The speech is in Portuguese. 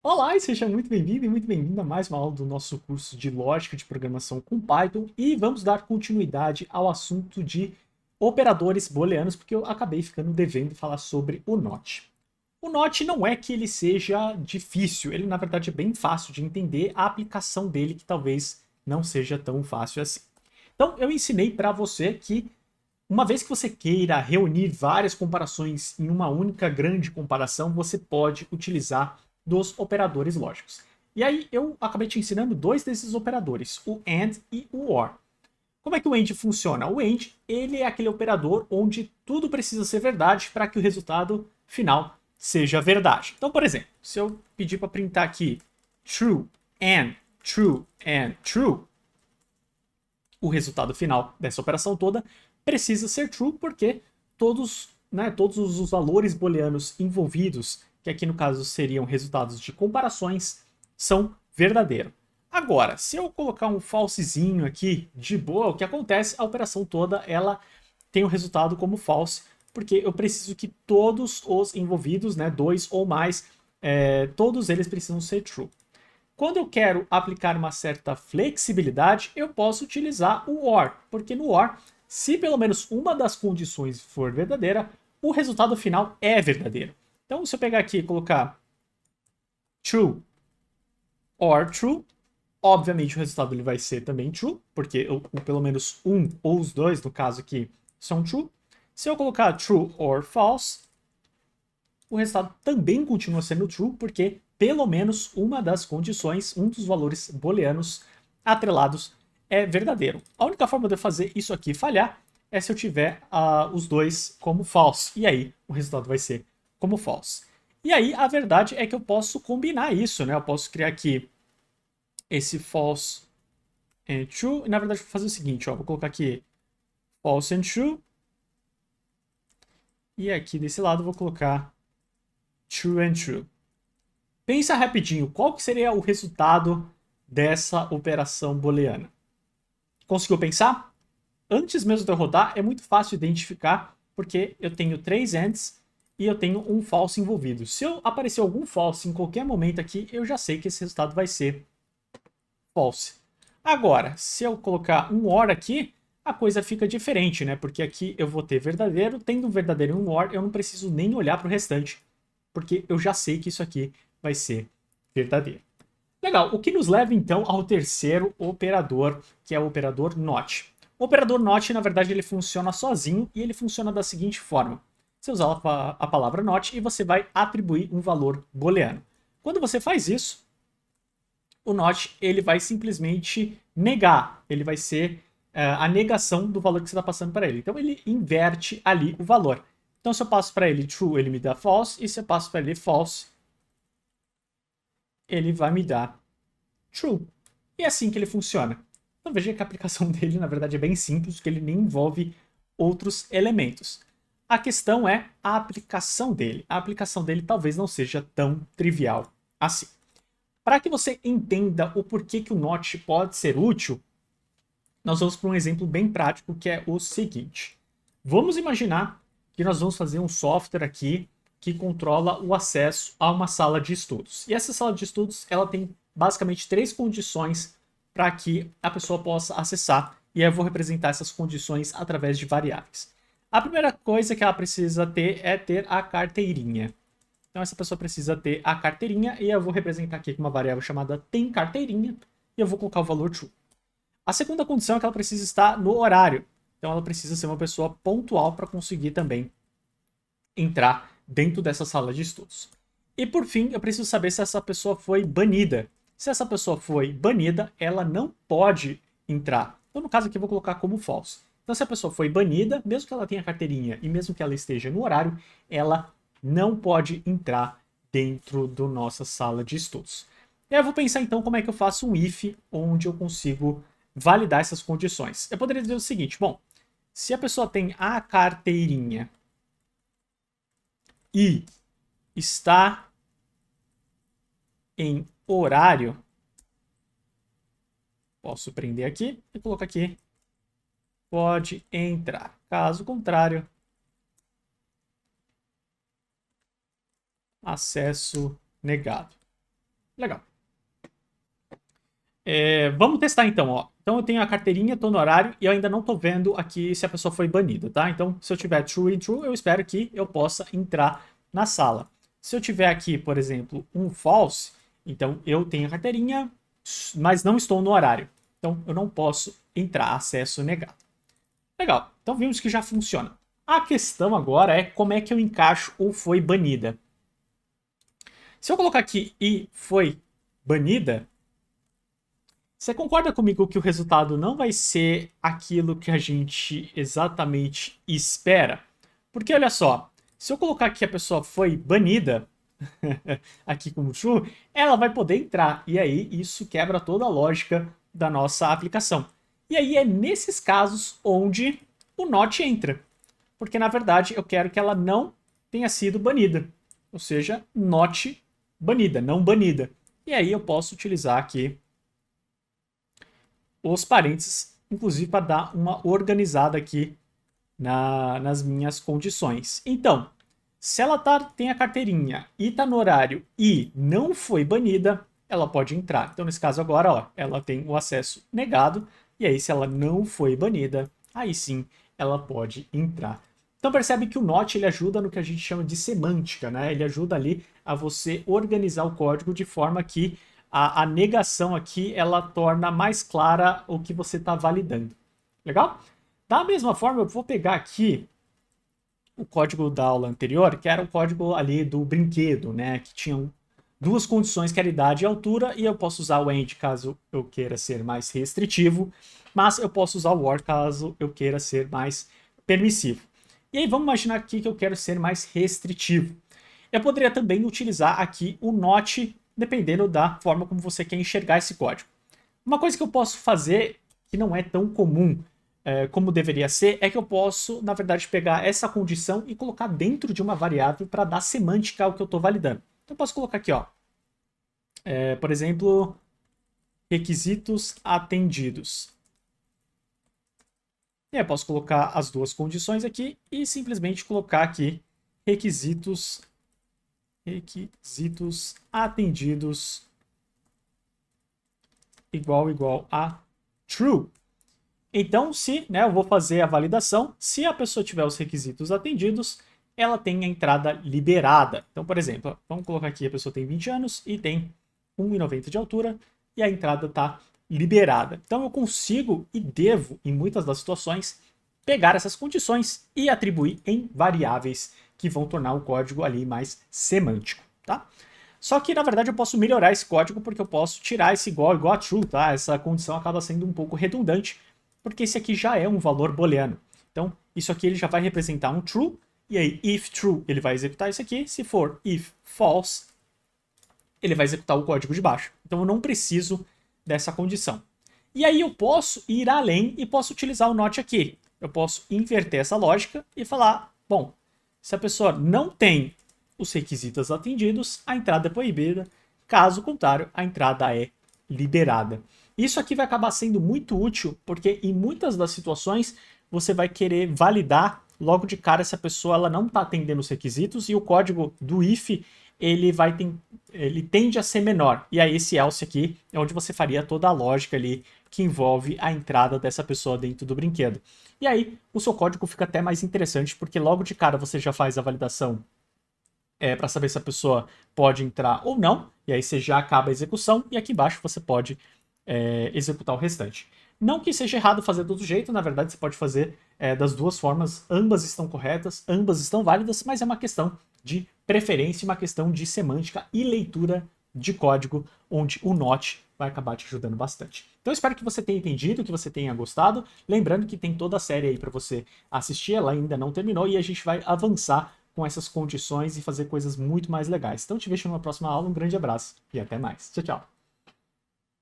Olá e seja muito bem-vindo e muito bem-vinda a mais uma aula do nosso curso de Lógica de Programação com Python e vamos dar continuidade ao assunto de operadores booleanos porque eu acabei ficando devendo falar sobre o NOT. O NOT não é que ele seja difícil, ele na verdade é bem fácil de entender, a aplicação dele que talvez não seja tão fácil assim. Então eu ensinei para você que uma vez que você queira reunir várias comparações em uma única grande comparação, você pode utilizar dos operadores lógicos. E aí eu acabei te ensinando dois desses operadores, o AND e o OR. Como é que o AND funciona? O AND ele é aquele operador onde tudo precisa ser verdade para que o resultado final seja verdade. Então, por exemplo, se eu pedir para printar aqui true and true, o resultado final dessa operação toda precisa ser true, porque todos os valores booleanos envolvidos, que aqui no caso seriam resultados de comparações, são verdadeiros. Agora, se eu colocar um falsezinho aqui de boa, o que acontece? A operação toda ela tem o resultado como false, porque eu preciso que todos os envolvidos, dois ou mais, todos eles precisam ser true. Quando eu quero aplicar uma certa flexibilidade, eu posso utilizar o OR, porque no OR, se pelo menos uma das condições for verdadeira, o resultado final é verdadeiro. Então, se eu pegar aqui e colocar true or true, obviamente o resultado ele vai ser também true, porque pelo menos um ou os dois, no caso aqui, são true. Se eu colocar true or false, o resultado também continua sendo true, porque pelo menos uma das condições, um dos valores booleanos atrelados é verdadeiro. A única forma de eu fazer isso aqui falhar é se eu tiver os dois como false, e aí o resultado vai ser como false. E aí a verdade é que eu posso combinar isso, né? Eu posso criar aqui esse false and true, e na verdade vou fazer o seguinte, ó, vou colocar aqui false and true, e aqui desse lado vou colocar true and true. Pensa rapidinho, qual que seria o resultado dessa operação booleana? Conseguiu pensar? Antes mesmo de eu rodar, é muito fácil identificar, porque eu tenho três ANDs e eu tenho um false envolvido. Se eu aparecer algum false em qualquer momento aqui, eu já sei que esse resultado vai ser false. Agora, se eu colocar um OR aqui, a coisa fica diferente, né? Porque aqui eu vou ter verdadeiro, tendo um verdadeiro e um OR, eu não preciso nem olhar para o restante, porque eu já sei que isso aqui vai ser verdadeiro. Legal, o que nos leva então ao terceiro operador, que é o operador NOT. O operador NOT, na verdade, ele funciona sozinho e ele funciona da seguinte forma. Você usa a palavra NOT e você vai atribuir um valor booleano. Quando você faz isso, o NOT ele vai simplesmente negar, ele vai ser a negação do valor que você está passando para ele. Então ele inverte ali o valor. Então se eu passo para ele true, ele me dá false, e se eu passo para ele false, ele vai me dar true. E é assim que ele funciona. Então veja que a aplicação dele, na verdade, é bem simples, porque ele nem envolve outros elementos. A questão é a aplicação dele. A aplicação dele talvez não seja tão trivial assim. Para que você entenda o porquê que o Notch pode ser útil, nós vamos para um exemplo bem prático, que é o seguinte. Vamos imaginar que nós vamos fazer um software aqui que controla o acesso a uma sala de estudos. E essa sala de estudos, ela tem basicamente três condições para que a pessoa possa acessar, e aí eu vou representar essas condições através de variáveis. A primeira coisa que ela precisa ter é ter a carteirinha. Então essa pessoa precisa ter a carteirinha, e eu vou representar aqui com uma variável chamada tem carteirinha, e eu vou colocar o valor true. A segunda condição é que ela precisa estar no horário. Então ela precisa ser uma pessoa pontual para conseguir também entrar dentro dessa sala de estudos. E por fim, eu preciso saber se essa pessoa foi banida. Se essa pessoa foi banida, ela não pode entrar. Então, no caso aqui, eu vou colocar como false. Então, se a pessoa foi banida, mesmo que ela tenha carteirinha e mesmo que ela esteja no horário, ela não pode entrar dentro da nossa sala de estudos. E aí eu vou pensar então como é que eu faço um if onde eu consigo validar essas condições. Eu poderia dizer o seguinte: bom, se a pessoa tem a carteirinha e está em horário, posso prender aqui e colocar aqui, pode entrar. Caso contrário, acesso negado. Legal. Vamos testar então, ó. Então eu tenho a carteirinha, tô no horário e eu ainda não tô vendo aqui se a pessoa foi banida, tá? Então se eu tiver true e true, eu espero que eu possa entrar na sala. Se eu tiver aqui, por exemplo, um false, então eu tenho a carteirinha, mas não estou no horário. Então eu não posso entrar, acesso negado. Legal, então vimos que já funciona. A questão agora é como é que eu encaixo o foi banida. Se eu colocar aqui e foi banida, você concorda comigo que o resultado não vai ser aquilo que a gente exatamente espera? Porque olha só, se eu colocar que a pessoa foi banida, aqui como true, ela vai poder entrar. E aí isso quebra toda a lógica da nossa aplicação. E aí é nesses casos onde o not entra. Porque na verdade eu quero que ela não tenha sido banida. Ou seja, not banida, não banida. E aí eu posso utilizar aqui os parênteses, inclusive para dar uma organizada aqui nas minhas condições. Então, se ela tem a carteirinha e está no horário e não foi banida, ela pode entrar. Então, nesse caso agora, ó, ela tem o acesso negado, e aí se ela não foi banida, aí sim ela pode entrar. Então percebe que o not ele ajuda no que a gente chama de semântica, né? Ele ajuda ali a você organizar o código de forma que a negação aqui ela torna mais clara o que você está validando. Legal? Da mesma forma, eu vou pegar aqui o código da aula anterior, que era o código ali do brinquedo, né? Que tinham duas condições, que era idade e altura, e eu posso usar o end caso eu queira ser mais restritivo, mas eu posso usar o or caso eu queira ser mais permissivo. E aí vamos imaginar aqui que eu quero ser mais restritivo. Eu poderia também utilizar aqui o not, dependendo da forma como você quer enxergar esse código. Uma coisa que eu posso fazer, que não é tão comum como deveria ser, é que eu posso, na verdade, pegar essa condição e colocar dentro de uma variável para dar semântica ao que eu estou validando. Então eu posso colocar aqui, ó, por exemplo, requisitos atendidos. E aí eu posso colocar as duas condições aqui e simplesmente colocar aqui requisitos atendidos igual a true. Então, se eu vou fazer a validação, se a pessoa tiver os requisitos atendidos, ela tem a entrada liberada. Então, por exemplo, vamos colocar aqui, a pessoa tem 20 anos e tem 1,90 de altura e a entrada está liberada. Então, eu consigo e devo, em muitas das situações, pegar essas condições e atribuir em variáveis que vão tornar o código ali mais semântico, tá? Só que, na verdade, eu posso melhorar esse código porque eu posso tirar esse igual a true, tá? Essa condição acaba sendo um pouco redundante, porque esse aqui já é um valor booleano. Então, isso aqui ele já vai representar um true, e aí, if true, ele vai executar isso aqui. Se for if false, ele vai executar o código de baixo. Então, eu não preciso dessa condição. E aí, eu posso ir além e posso utilizar o not aqui. Eu posso inverter essa lógica e falar, bom, se a pessoa não tem os requisitos atendidos, a entrada é proibida. Caso contrário, a entrada é liberada. Isso aqui vai acabar sendo muito útil, porque em muitas das situações você vai querer validar logo de cara se a pessoa ela não está atendendo os requisitos, e o código do if ele tende a ser menor. E aí esse else aqui é onde você faria toda a lógica ali que envolve a entrada dessa pessoa dentro do brinquedo. E aí o seu código fica até mais interessante, porque logo de cara você já faz a validação para saber se a pessoa pode entrar ou não, e aí você já acaba a execução, e aqui embaixo você pode executar o restante. Não que seja errado fazer do outro jeito, na verdade você pode fazer das duas formas, ambas estão corretas, ambas estão válidas, mas é uma questão de preferência, uma questão de semântica e leitura de código, onde o not vai acabar te ajudando bastante. Então eu espero que você tenha entendido, que você tenha gostado, lembrando que tem toda a série aí para você assistir, ela ainda não terminou, e a gente vai avançar com essas condições e fazer coisas muito mais legais. Então te vejo numa próxima aula, um grande abraço e até mais. Tchau, tchau.